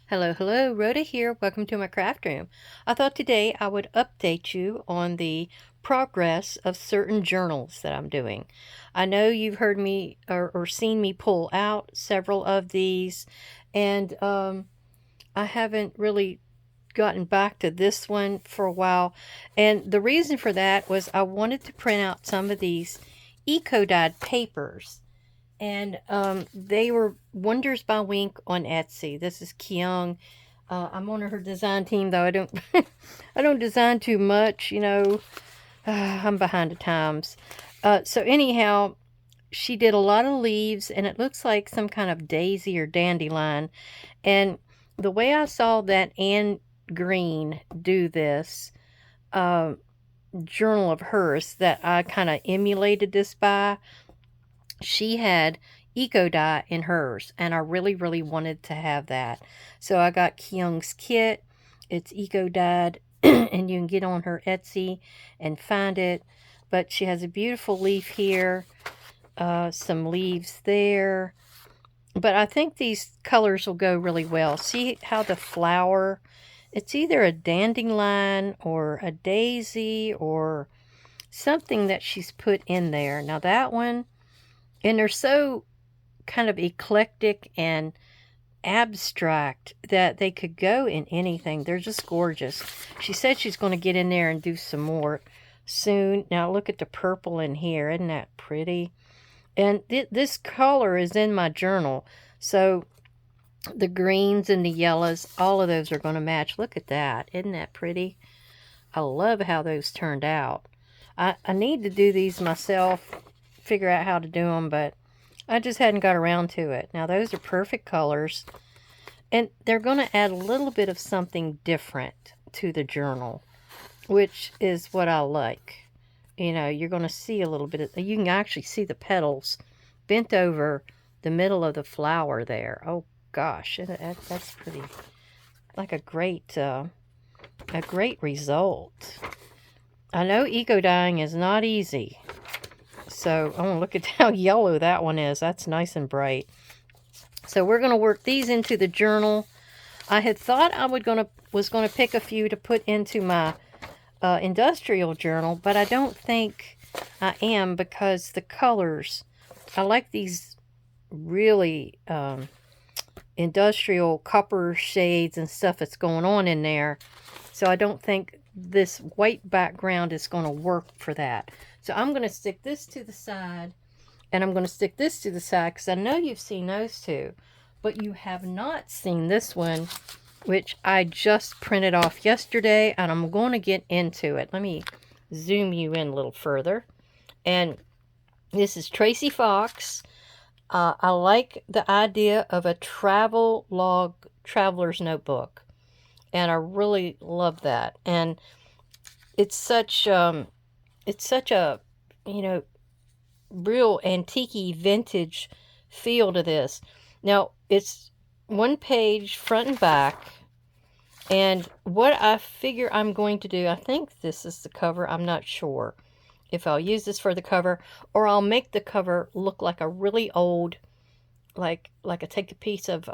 Hello, hello, Rhoda here. Welcome to my craft room. I thought today I would update you on the progress of certain journals that I'm doing. I know you've heard me or seen me pull out several of these, and I haven't really gotten back to this one for a while. And the reason for that was I wanted to print out some of these eco-dyed papers, and they were Wonders by Wink on Etsy. This is Kyung. I'm on her design team, though I don't I don't design too much, I'm behind the times. So anyhow, she did a lot of leaves, and it looks like some kind of daisy or dandelion. And the way I saw that Anne Green do this uh, journal of hers, that I kind of emulated this by, she had eco dye in hers, and I really, really wanted to have that. So I got Kyung's kit. It's eco dyed, and you can get on her Etsy and find it. But she has a beautiful leaf here, some leaves there. But I think these colors will go really well. See how the flower, it's either a dandelion or a daisy or something that she's put in there. Now that one, and they're so kind of eclectic and abstract that they could go in anything. They're just gorgeous. She said she's going to get in there and do some more soon. Now look at the purple in here. Isn't that pretty? And this color is in my journal. So the greens and the yellows, all of those are going to match. Look at that. Isn't that pretty? I love how those turned out. I need to do these myself, figure out how to do them, but I just hadn't got around to it. Now those are perfect colors, and they're going to add a little bit of something different to the journal, which is what I like. You're going to see a little bit of, you can actually see the petals bent over the middle of the flower there. Oh gosh, that's pretty, like a great result. I know eco dyeing is not easy. So I want to look at how yellow that one is. That's nice and bright. So we're going to work these into the journal. I had thought I was going to pick a few to put into my industrial journal, but I don't think I am, because the colors, I like these really industrial copper shades and stuff that's going on in there. So I don't think this white background is going to work for that. So I'm going to stick this to the side, and I'm going to stick this to the side, because I know you've seen those two, but you have not seen this one, which I just printed off yesterday, and I'm going to get into it. Let me zoom you in a little further. And this is Tracy Fox. I like the idea of a travel log, traveler's notebook, and I really love that. And it's such a real antique vintage feel to this. Now it's one page front and back, and what I figure I'm going to do, I think this is the cover. I'm not sure if I'll use this for the cover, or I'll make the cover look like a really old, like I take a piece of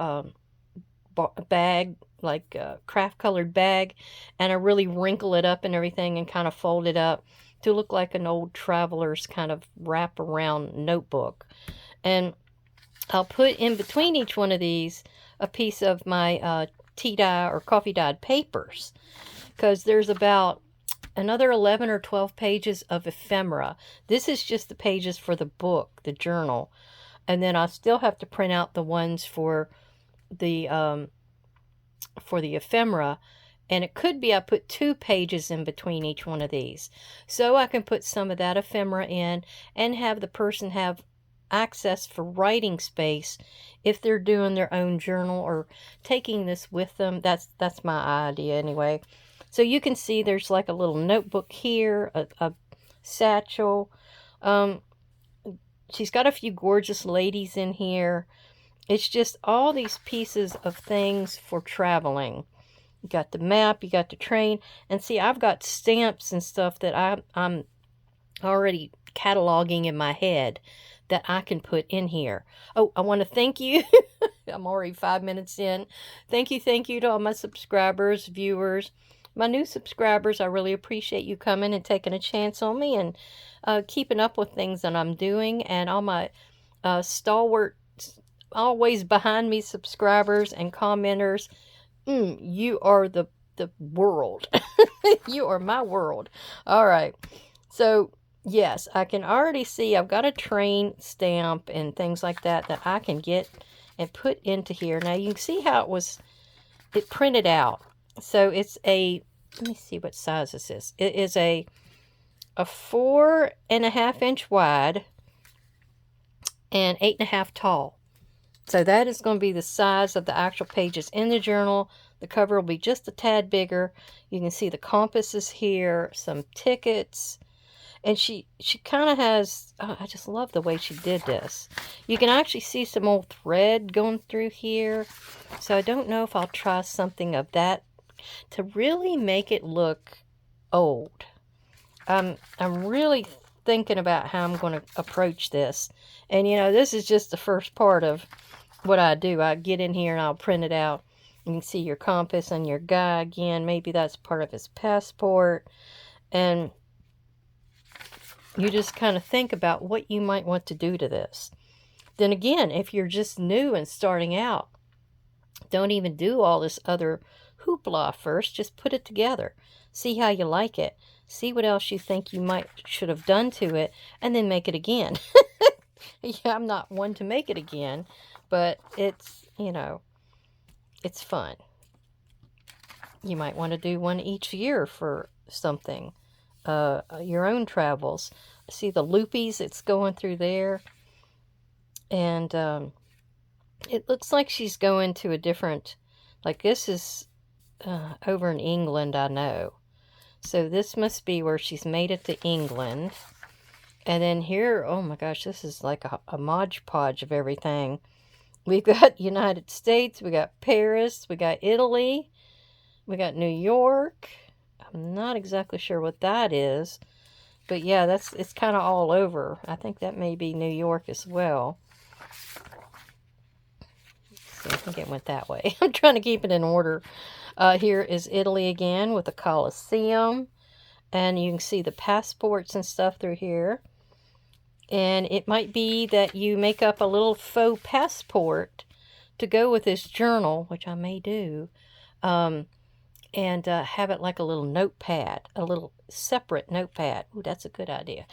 bag, like a craft colored bag, and I really wrinkle it up and everything and kind of fold it up to look like an old traveler's kind of wrap around notebook. And I'll put in between each one of these a piece of my tea dye or coffee dyed papers, because there's about another 11 or 12 pages of ephemera. This is just the pages for the book, the journal, and then I still have to print out the ones for the ephemera. And it could be I put 2 pages in between each one of these, so I can put some of that ephemera in and have the person have access for writing space if they're doing their own journal or taking this with them. That's my idea anyway. So you can see there's like a little notebook here, a satchel. She's got a few gorgeous ladies in here. It's just all these pieces of things for traveling. You got the map, you got the train, and see, I've got stamps and stuff that I'm already cataloging in my head that I can put in here. Oh, I want to thank you. I'm already 5 minutes in. Thank you to all my subscribers, viewers, my new subscribers. I really appreciate you coming and taking a chance on me and keeping up with things that I'm doing, and all my stalwart, always behind me subscribers and commenters. You are the world. You are my world. All right. So, yes, I can already see I've got a train stamp and things like that that I can get and put into here. Now, you can see how it printed out. So, it's let me see what size this is. It is a 4.5 inch wide and 8.5 tall. So that is going to be the size of the actual pages in the journal. The cover will be just a tad bigger. You can see the compasses here, some tickets. And she kind of has, I just love the way she did this. You can actually see some old thread going through here. So I don't know if I'll try something of that to really make it look old. I'm really thinking about how I'm going to approach this. And, you know, this is just the first part of what I do. I get in here and I'll print it out. You can see your compass and your guy again. Maybe that's part of his passport. And you just kind of think about what you might want to do to this. Then again, if you're just new and starting out, don't even do all this other hoopla first. Just put it together. See how you like it. See what else you think you should have done to it, and then make it again. Yeah, I'm not one to make it again, but it's, you know, it's fun. You might want to do one each year for something. Your own travels. See the loopies it's going through there. And it looks like she's going to a different, like this is over in England, I know. So this must be where she's made it to England. And then here, oh my gosh, this is like a Mod Podge of everything. We've got United States, we got Paris, we got Italy, we got New York. I'm not exactly sure what that is. But yeah, it's kind of all over. I think that may be New York as well. See, I think it went that way. I'm trying to keep it in order. Here is Italy again with the Colosseum. And you can see the passports and stuff through here. And it might be that you make up a little faux passport to go with this journal, which I may do. And have it like a little notepad, a little separate notepad. Ooh, that's a good idea.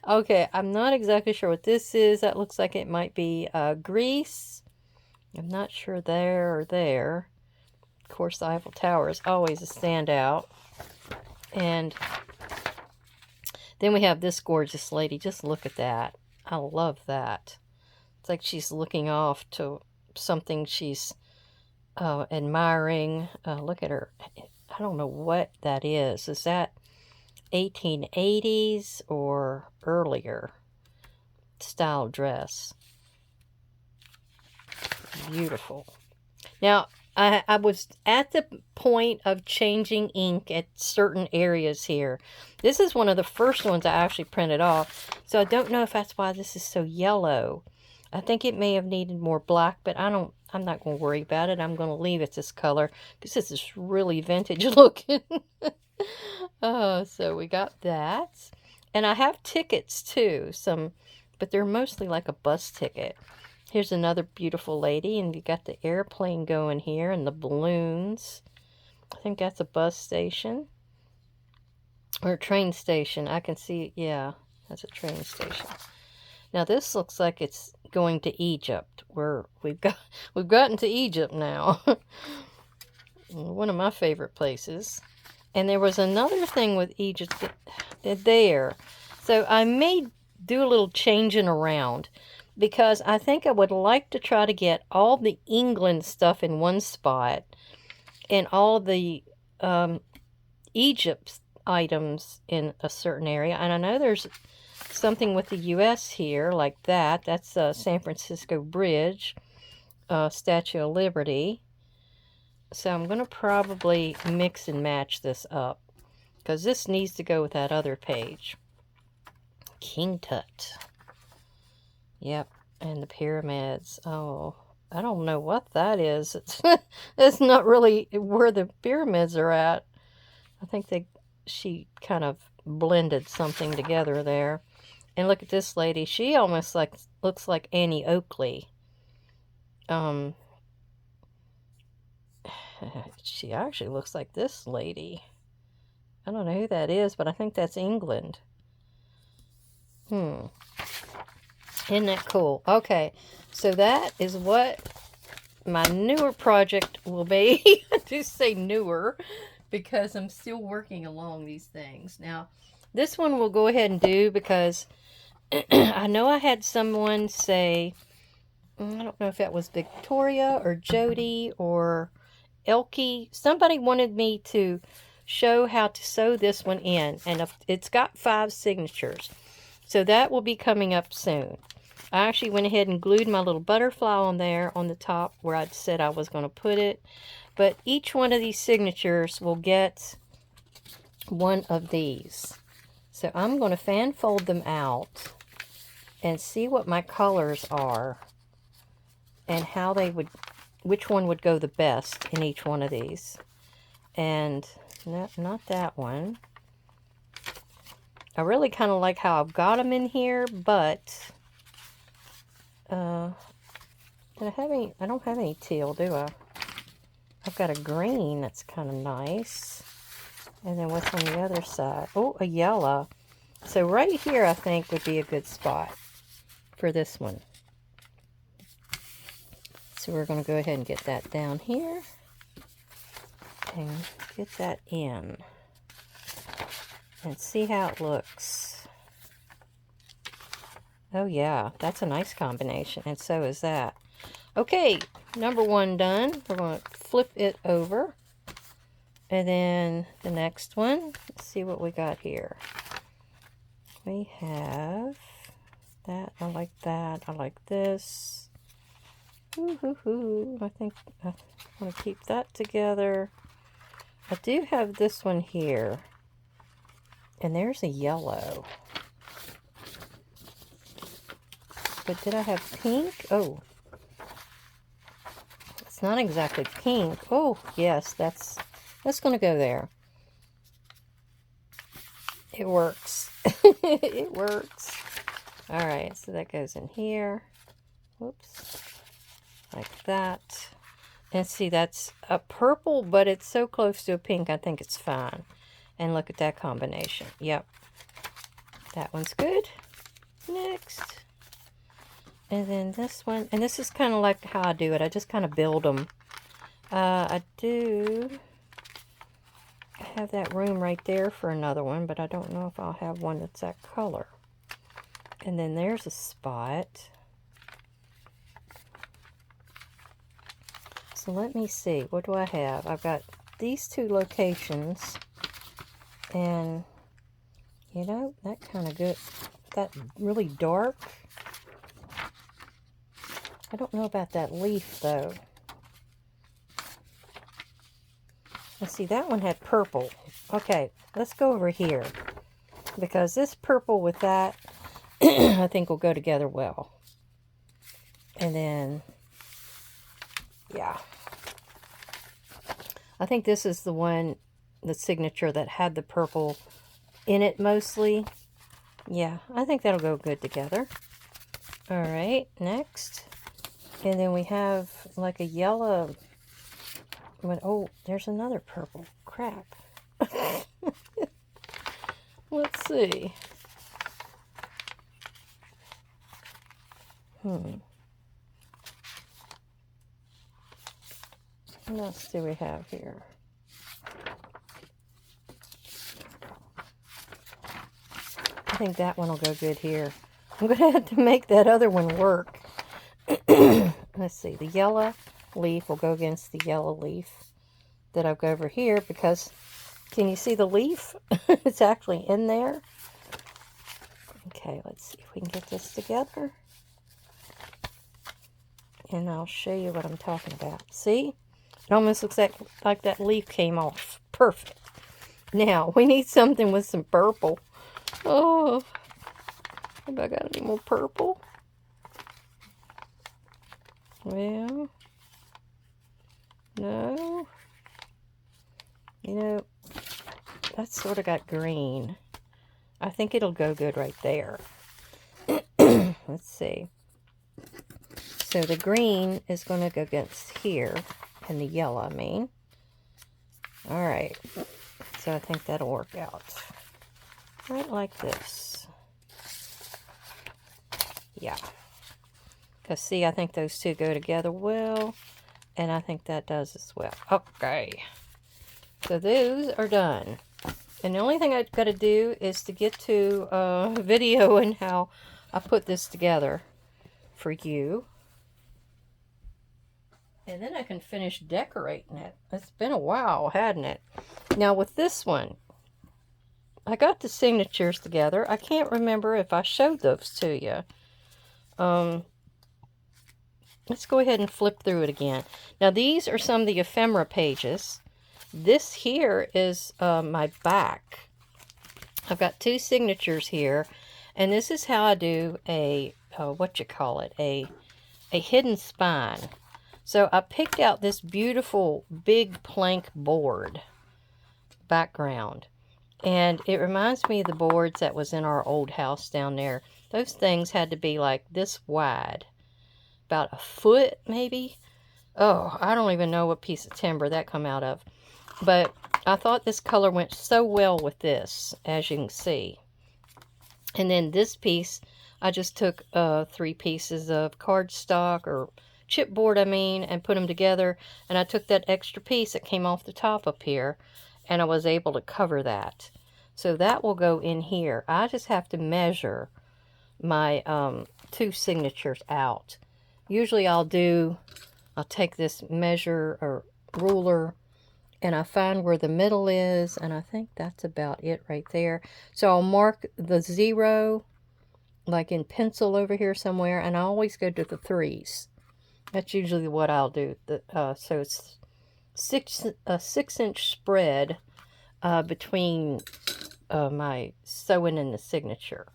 Okay, I'm not exactly sure what this is. That looks like it might be Greece. I'm not sure there or there. Of course, the Eiffel Tower is always a standout. And then we have this gorgeous lady. Just look at that. I love that. It's like she's looking off to something she's admiring. Look at her. I don't know what that is. Is that 1880s or earlier style dress? Beautiful. Now, I was at the point of changing ink at certain areas here. This is one of the first ones I actually printed off. So I don't know if that's why this is so yellow. I think it may have needed more black, but I'm not going to worry about it. I'm going to leave it this color because this is really vintage looking. So we got that. And I have tickets too, but they're mostly like a bus ticket. Here's another beautiful lady, and you got the airplane going here and the balloons. I think that's a bus station or a train station. I can see, yeah, that's a train station. Now this looks like it's going to Egypt, where we've gotten to Egypt now. One of my favorite places. And there was another thing with Egypt there. So I may do a little changing around, because I think I would like to try to get all the England stuff in one spot and all the Egypt items in a certain area. And I know there's something with the U.S. here like that. That's San Francisco Bridge, Statue of Liberty. So I'm going to probably mix and match this up, because this needs to go with that other page. King Tut. Yep, and the pyramids. Oh, I don't know what that is. It's not really where the pyramids are at. I think she kind of blended something together there. And look at this lady. She almost looks like Annie Oakley. She actually looks like this lady. I don't know who that is, but I think that's England. Isn't that cool? Okay, so that is what my newer project will be. I do say newer because I'm still working along these things. Now, this one we'll go ahead and do because I know I had someone say, I don't know if that was Victoria or Jody or Elkie. Somebody wanted me to show how to sew this one in, and it's got 5 signatures. So that will be coming up soon. I actually went ahead and glued my little butterfly on there on the top where I'd said I was going to put it. But each one of these signatures will get one of these. So I'm going to fan fold them out and see what my colors are and how they would, which one would go the best in each one of these. And not that one. I really kind of like how I've got them in here, but did I have any? I don't have any teal, do I? I've got a green that's kind of nice. And then what's on the other side? Oh, a yellow. So right here, I think, would be a good spot for this one. So we're going to go ahead and get that down here. And get that in. And see how it looks. Oh yeah, that's a nice combination. And so is that. Okay, number 1 done. We're going to flip it over. And then the next one, let's see what we got here. We have that. I like that. I like this. I think I want to keep that together. I do have this one here. And there's a yellow. But did I have pink? Oh. It's not exactly pink. Oh, yes, that's going to go there. It works. It works. All right, so that goes in here. Whoops. Like that. And see, that's a purple, but it's so close to a pink, I think it's fine. And look at that combination. Yep. That one's good. Next. And then this one. And this is kind of like how I do it. I just kind of build them. I do have that room right there for another one, but I don't know if I'll have one that's that color. And then there's a spot. So let me see. What do I have? I've got these 2 locations. And, you know, that kind of good. That really dark. I don't know about that leaf, though. Let's see, that one had purple. Okay, let's go over here. Because this purple with that, I think will go together well. And then, yeah. I think this is the one, the signature that had the purple in it mostly. Yeah, I think that'll go good together. All right, next. And then we have like a yellow. Oh, there's another purple. Crap. Let's see. What else do we have here? I think that one will go good here. I'm going to have to make that other one work. Let's see. The yellow leaf will go against the yellow leaf that I'll go over here because, can you see the leaf? It's actually in there. Okay, let's see if we can get this together. And I'll show you what I'm talking about. See? It almost looks like that leaf came off. Perfect. Now, we need something with some purple. Oh. Have I got any more purple? Well, no. You know, that's sort of got green. I think it'll go good right there. Let's see. So the green is going to go against here, and the yellow, I mean. Alright. So I think that'll work out. Right like this. Yeah. Because see, I think those two go together well. And I think that does as well. Okay. So those are done. And the only thing I've got to do is to get to video and how I put this together for you. And then I can finish decorating it. It's been a while, hadn't it? Now with this one, I got the signatures together. I can't remember if I showed those to you. Let's go ahead and flip through it again. Now these are some of the ephemera pages. This here is my back. I've got two signatures here. And this is how I do a, a hidden spine. So I picked out this beautiful big plank board background. And it reminds me of the boards that was in our old house down there. Those things had to be like this wide. About a foot, maybe. Oh, I don't even know what piece of timber that come out of. But I thought this color went so well with this, as you can see. And then this piece, I just took 3 pieces of cardstock or chipboard, I mean, and put them together. And I took that extra piece that came off the top up here, and I was able to cover that. So that will go in here. I just have to measure my 2 signatures out. Usually I'll take this measure or ruler, and I find where the middle is, and I think that's about it right there. So I'll mark the 0, like in pencil over here somewhere, and I always go to the 3s. That's usually what I'll do. So it's a 6-inch spread between my sewing and the signature.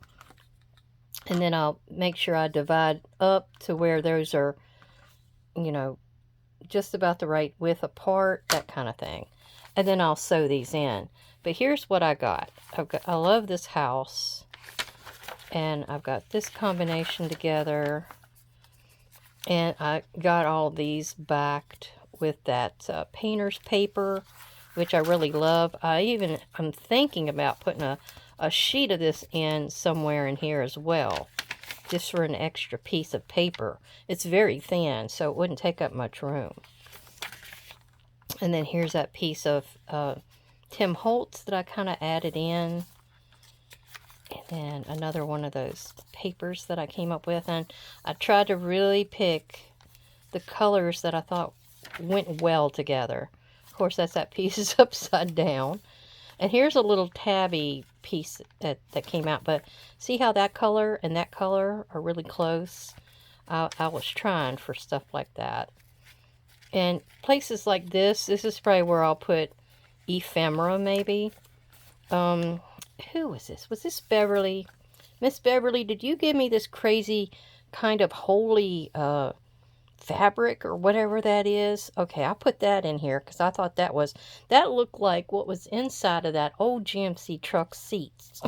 And then I'll make sure I divide up to where those are, you know, just about the right width apart, that kind of thing. And then I'll sew these in. But here's what I got. I love this house. And I've got this combination together. And I got all these backed with that painter's paper, which I really love. I'm thinking about putting a sheet of this in somewhere in here as well, just for an extra piece of paper. It's very thin, so it wouldn't take up much room. And then here's that piece of Tim Holtz that I kind of added in. And then another one of those papers that I came up with. And I tried to really pick the colors that I thought went well together. Of course, that's that piece is upside down. And here's a little tabby piece that came out. But see how that color and that color are really close? I was trying for stuff like that. And places like this is probably where I'll put ephemera, maybe. Who was this? Was this Beverly? Miss Beverly, did you give me this crazy kind of holy fabric or whatever that is? Okay, I'll put that in here because I thought that looked like what was inside of that old GMC truck seats.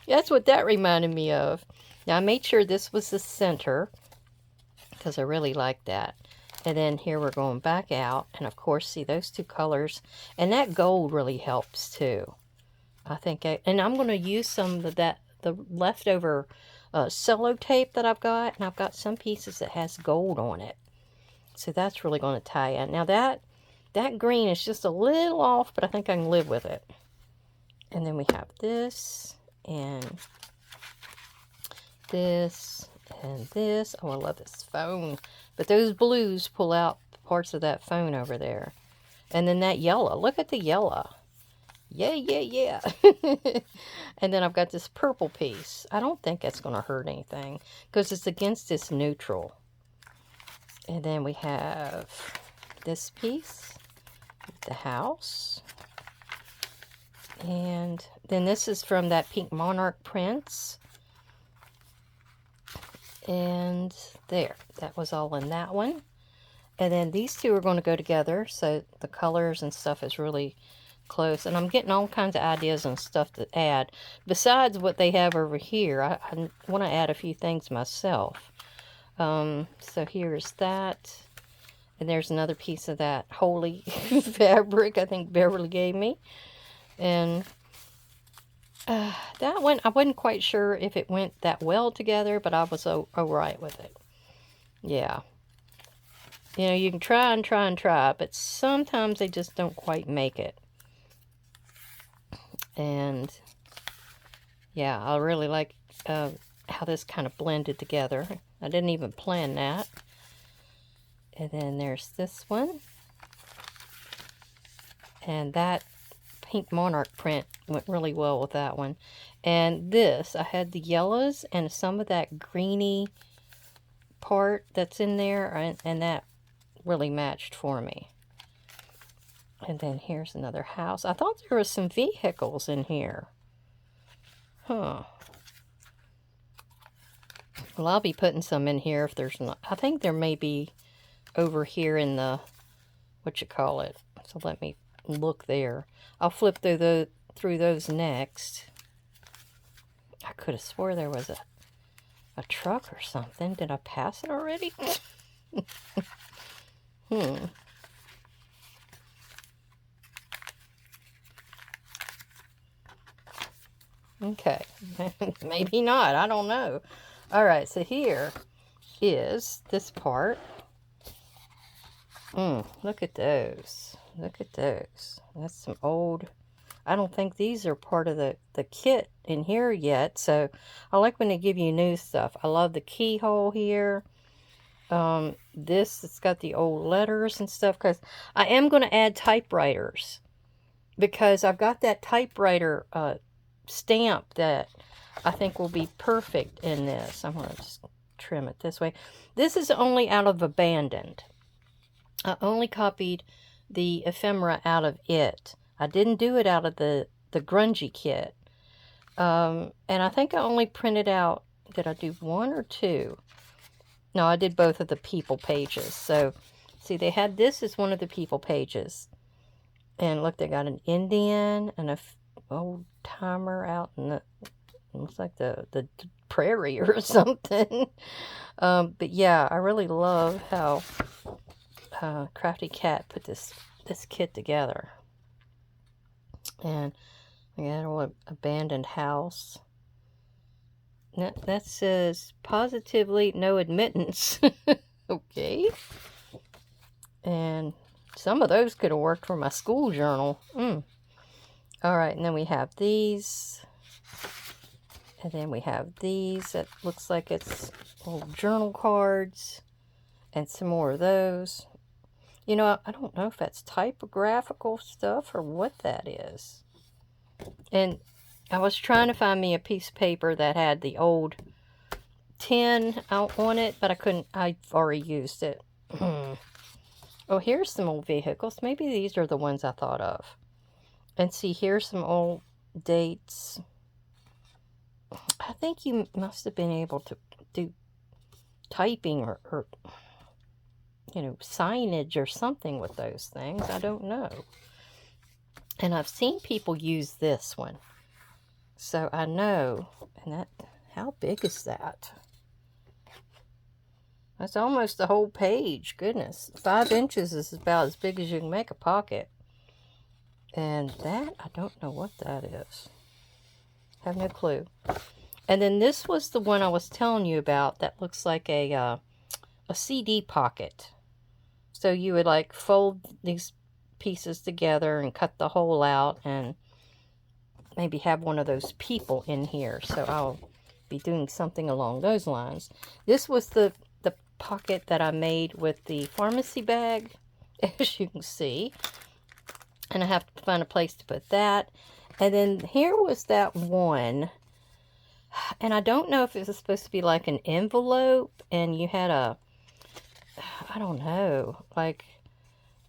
That's what that reminded me of. Now, I made sure this was the center because I really like that. And then here we're going back out. And of course, see those 2 colors. And that gold really helps too. I think, and I'm going to use some of the leftover cello tape that I've got. And I've got some pieces that has gold on it. So that's really going to tie in. Now that green is just a little off, but I think I can live with it. And then we have this and this and this. Oh, I love this phone. But those blues pull out parts of that phone over there. And then that yellow. Look at the yellow. Yeah, yeah, yeah. And then I've got this purple piece. I don't think that's going to hurt anything because it's against this neutral. And then we have this piece, the house. And then this is from that Pink Monarch prints. And there, that was all in that one. And then these two are going to go together, so the colors and stuff is really close. And I'm getting all kinds of ideas and stuff to add. Besides what they have over here, I want to add a few things myself. So here's that. And there's another piece of that holy fabric I think Beverly gave me. And that one, I wasn't quite sure if it went that well together, but I was alright with it. Yeah. You know, you can try and try and try, but sometimes they just don't quite make it. And yeah, I really like how this kind of blended together. I didn't even plan that. And then there's this one. And that pink monarch print went really well with that one. And this, I had the yellows and some of that greeny part that's in there, and that really matched for me. And then here's another house. I thought there was some vehicles in here. Huh. Well, I'll be putting some in here if there's not. I think there may be over here in the, what you call it. So let me look there. I'll flip through those next. I could have swore there was a truck or something. Did I pass it already? Okay. Maybe not. I don't know. Alright, so here is this part. Look at those. Look at those. That's some old... I don't think these are part of the kit in here yet. So I like when they give you new stuff. I love the keyhole here. This, it's got the old letters and stuff. Because I am going to add typewriters. Because I've got that typewriter stamp that I think will be perfect in this. I'm going to just trim it this way. This is only out of Abandoned. I only copied the ephemera out of it. I didn't do it out of the grungy kit. And I think I only printed out, did I do one or two? No, I did both of the people pages. So, see, they had this as one of the people pages. And look, they got an Indian and a old timer out in the, looks like the prairie or something. But yeah, I really love how Crafty Cat put this kit together. And we got an abandoned house. That says positively no admittance. Okay. And some of those could have worked for my school journal. Alright, and then we have these. And then we have these. That looks like it's old journal cards. And some more of those. You know, I don't know if that's typographical stuff or what that is. And I was trying to find me a piece of paper that had the old tin out on it, but I couldn't. I've already used it. Oh, here's some old vehicles. Maybe these are the ones I thought of. And see, here's some old dates. I think you must have been able to do typing or you know, signage or something with those things. I don't know. And I've seen people use this one. So I know. And that, how big is that? That's almost the whole page. Goodness. 5 inches is about as big as you can make a pocket. And that, I don't know what that is. Have no clue. And then this was the one I was telling you about that looks like a CD pocket. So you would like fold these pieces together and cut the hole out and maybe have one of those people in here. So I'll be doing something along those lines. This was the pocket that I made with the pharmacy bag, as you can see. And I have to find a place to put that. And then here was that one. And I don't know if it was supposed to be like an envelope and you had a, I don't know, like,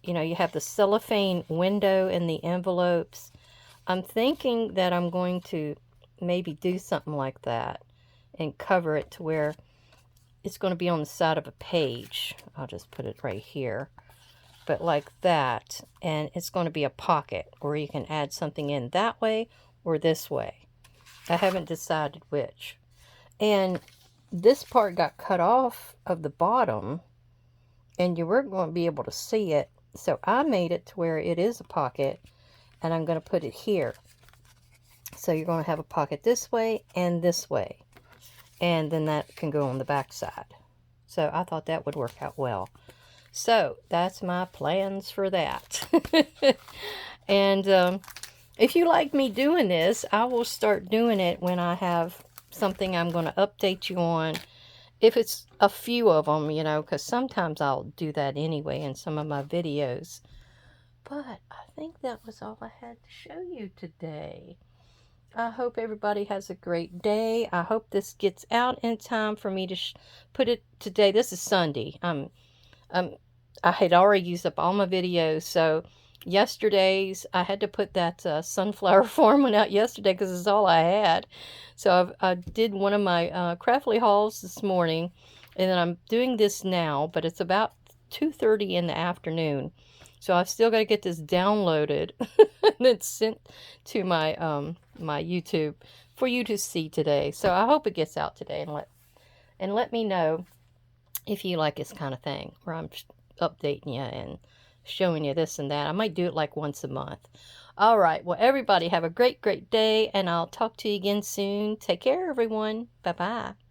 you know, you have the cellophane window in the envelopes. I'm thinking that I'm going to maybe do something like that and cover it to where it's going to be on the side of a page. I'll just put it right here. But like that, and it's going to be a pocket, or you can add something in that way or this way. I haven't decided which. And this part got cut off of the bottom, and you weren't going to be able to see it. So I made it to where it is a pocket, and I'm going to put it here. So you're going to have a pocket this way and this way. And then that can go on the back side. So I thought that would work out well. So that's my plans for that. And if you like me doing this, I will start doing it when I have something I'm going to update you on. If it's a few of them, you know, because sometimes I'll do that anyway in some of my videos. But I think that was all I had to show you today. I hope everybody has a great day. I hope this gets out in time for me to put it today. This is Sunday. I had already used up all my videos, so yesterday's, I had to put that sunflower farm one out yesterday because it's all I had. So I did one of my Craftly hauls this morning, and then I'm doing this now, but it's about 2:30 in the afternoon. So I've still got to get this downloaded and then sent to my my YouTube for you to see today. So I hope it gets out today, and let me know if you like this kind of thing, where I'm updating you and showing you this and that. I might do it like once a month. All right. Well, everybody have a great, great day, and I'll talk to you again soon. Take care, everyone. Bye-bye.